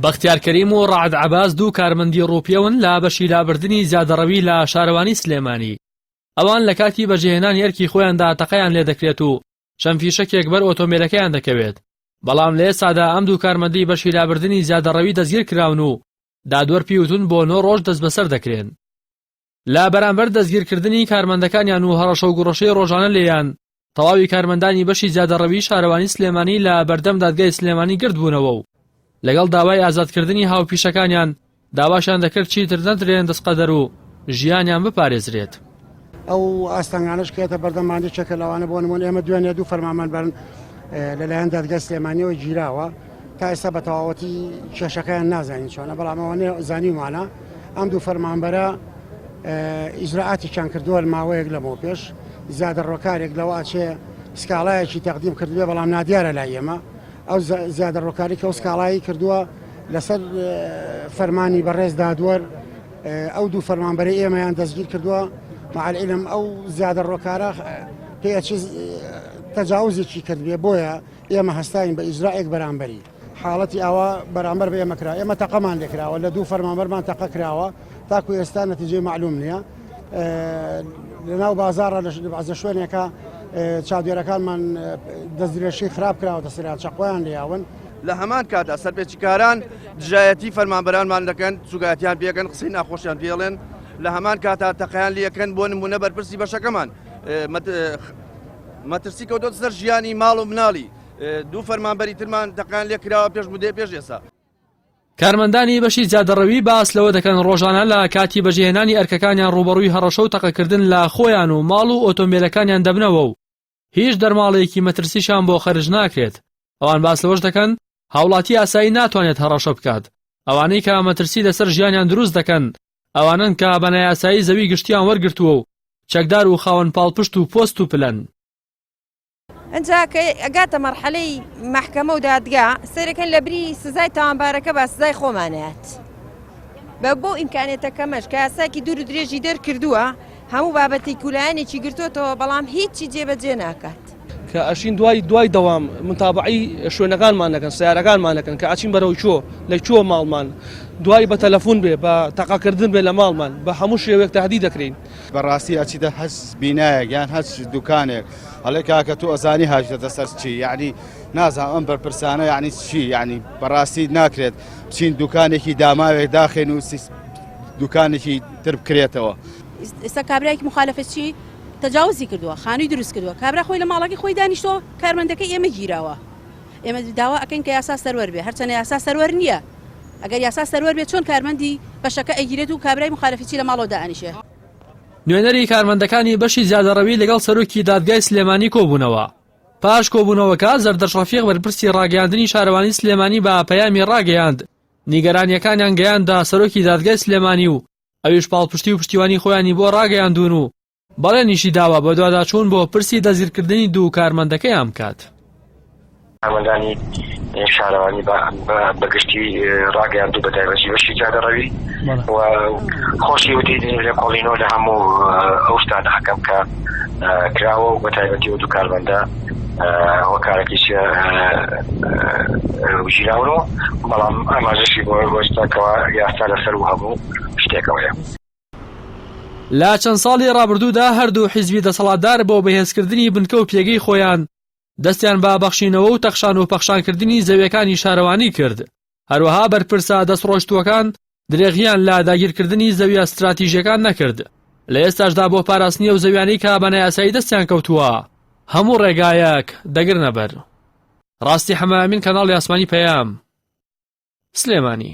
بەختیار کەریم و ڕەعد عەباس دوو کارمەندی ڕووپیەون لە بەشی لابردنی زیادەڕەوی لە شارەوانی سلێمانی. ئەوان لە کاتی بەجێهێنانی ئەرکی خۆیاندا تەقەیان لێ دەکرێت و چەند فیشەکێک بەر ئۆتۆمبیلەکەیان دەکەوێت. بەڵام لە ئێستادا ئەم دوو کارمەندی بەشی لابردنی زیادەڕەوی دەستگیر کراون و دادوەر پیوتون بۆ 9 ڕۆژ دەست بەسەر دەکرێن. لە بەرامبەر دەستگیرکردنی کارمەندەکانیان و هەڕەشە و گوڕەشەی ڕۆژانە لێیان، تەواوی کارمەندانی بەشی زیادەڕەوی شارەوانی سلێمانی لە بەردەم دادگای سلێمانی گرت بوونەوە و لەگەڵ داوای ئازادکردنی هاوپیشەکانیان داواشیان دەکرد چیتر نەدرێن دەستقەدەر و ژیانیان بپارێزرێت. ئەو ئاستانگانش کێتە بەردەمانی چەکە لەوانە بۆ نمونە ئێمە دوێنێ دوو فەرمانبەرن لەلایەن دادگای سلێمانیەوە گیراوە تا ئێستا بە تەواوەتی کێشەکەیان نازانین چۆنە، بەڵام ئەوانەیە زانیومانە ئەم دوو فەرمانبەرە ئیجراعاتیان کردووە ماوەیەک لەمەوە پێش زیادەڕۆکارێک لەوە چێ سکاڵایەکی تەقدیم کردووە بەڵام نادیارە لای ئێمە. ئەو زیادەڕۆکاری کە ئەو سکاڵایی کردووە لەسەر فەرمانی بەڕێز دادوەر ئەو دوو فەرمانبەرەی ئێمەیان دەستگیر کردووە مع العلم ئەو زیادەڕۆکارە پێچ تەجاوزێکی کردبێ بۆیە ئێمە هەستاین بە ئیجرائێک بەرامبەری حاڵەتی ئەوە بەرامبەر بە ئێمە کرا. ئێمە تەقەمان لێکراوە لە دوو فەرمانبەرمان تەقە کراوە تاکو ئێستا نەتیجەی معلوم نییە. لەناو بازاڕە لە شوێنێکە چاودێرەکانمان دەستدرێژی خراپ کراوەتە سەریان چەقۆیان لێیاون. لە هەمان کاتا سەرپێچیکاران دژایەتی فەرمانبەرانمان دەکەن، سوگاتیان پێکەن، قسەی ناخۆشیان پێڵێن، لە هەمان کاتا تەقەیان لێکەن بۆ نمونە بەرپرسی بەشەکەمان مەترسی کەوتۆتە سەر ژیانی ماڵ و مناڵی دوو فەرمانبەری ترمان تەقەیان لێ کراوە پێش مودەی پێش ئێستا. کارمەندانی بەشی زیادەڕەوی باس لەوە دەکەن ڕۆژانە لە کاتی بەجێهێنانی ئەرکەکانیان ڕوبەڕووی هەڕەشە و تەقەکردن لە خۆیان و ماڵ و ئۆتۆمبیلەکانیان دەبنەوە و هیچ دەرماڵەیەکی مەترسیشان بۆ خەرج ناکرێت. ئەوان باس لەوەش دەکەن هاوڵاتی ئاسایی ناتوانێت هەڕەشە بکات. ئەوانەی کە مەترسی لەسەر ژیانیان دروست دەکەن ئەوانن کە بەنایاسایی زەوی گشتیان وەرگرتووە و چەکدار و خاوەن پاڵپشت و پۆست و پلەن. ئەجا کە ئەگاتە مەرحەلەی مەحکەمە و دادگا سەرەکەن لە بری سزای تاوانبارەکە بە سزای خۆمانەیەت بۆ ئیمکانێتەکەمەش کە یاساکی دوور و درێژی دەرکردووە هەموو بابەتی کولایەنێکی گرتوتەوە بەڵام هیچی جێبەجێ ناکات. کە ئەشین دوای دەوام متابعی شوێنەکانمان دەکەن، سیارەکانمان دەکەن کە ئاچین بەرەو چۆ لە چۆ ماڵمان، دوای بە تەلەفۆن بێ بە تەقاکردن بێ لە ماڵمان بە هەموو شێوەیەک تهدید دەکرین. بەڕاستی ئەچیدە هەچ بینایەک یان هەچ دوکانێک هەڵێ کاکە تۆ ئەزانی هاژدەتە سەر چی، یعنی نازانم ئەم بەرپرسانە یعنی چی، یعنی بەڕاستی ناکرێت بچین دوکانێکی داماوێک داخێن و دوکانێکی تر بکرێتەوە. ئێستا کابرایەکی مخالفەت چی تەجاوزی کردووە، خانووی دروست کردووە، کابرا خۆی لە ماڵەکەی خۆی دانیشتەوە، کارمەندەکەی ئێمە گیراوە. ئێمە داوا ئەکەین کە یاسا سەروەر بێ، هەرچەنە یاسا سەروەر نییە. ئەگەر یاسا سەروەر بێت چۆن کارمەندی بەشەکە ئەگیرێت و کابرای مخالفەتی لە ماڵەوە دائنیشێ. نوێنەری کارمەندەکانی بەشی زیادەڕەوی لەگەڵ سەرۆکی دادگای سلێمانی کۆبوونەوە. پاش کۆبوونەوەکە زەردەش ڕەفیق بەرپرسی ڕاگەیاندنی شارەوانی سلێمانی بە پەیامی ڕاگەیاند نیگەرانیەکانیان گەیاندا سەرۆکی دادگای سلێمانی و ئەویش پاڵپشتی و پشتیوانی خۆیانی بۆ ڕاگەیاندون و بەڵێنیشی داوا بە دوواداچوون بۆ پرسی دەزیرکردنی دوو کارمەندەکەیان بکات. کارمەندانی شارەوانی بەگشتی ڕاگەیاندوو بە تایبەتی بەشی زیادەڕەوی و خۆشی وتی لە کۆڵینۆ لە هەموو ئەو شتانە حەکەم کە کراوە و بە تایبەتی و دوو کارمەندە وەکارێکیش ژیراونەوە، بەڵام ئاماژەشی بۆ ئێستاکەوە یاستا لەسەر و هەموو شتێکەوەیە. لە چەند ساڵی ڕابردوودا هەردوو حیزبی دەسەڵاتدار بۆ بەهێزکردنی بنکە و پێگەی خۆیان دەستیان بە بەخشینەوە و تەخشان و پەخشانکردنی زەویەکانی شارەوانی کرد. هەروەها بەرپرسە دەستڕۆشتووەکان درێغیان لە داگیرکردنی زەویە استراتیژیەکان نەکرد. لە ئێستاشدا بۆ پاراستنی و زەویانەی کە بەنایاسایی دەستیان کەوتووە هەموو ڕێگایەک دەگرنە بەر. ڕاستی حەمامین کەناڵی ئاسمانی پەیام سلێمانی.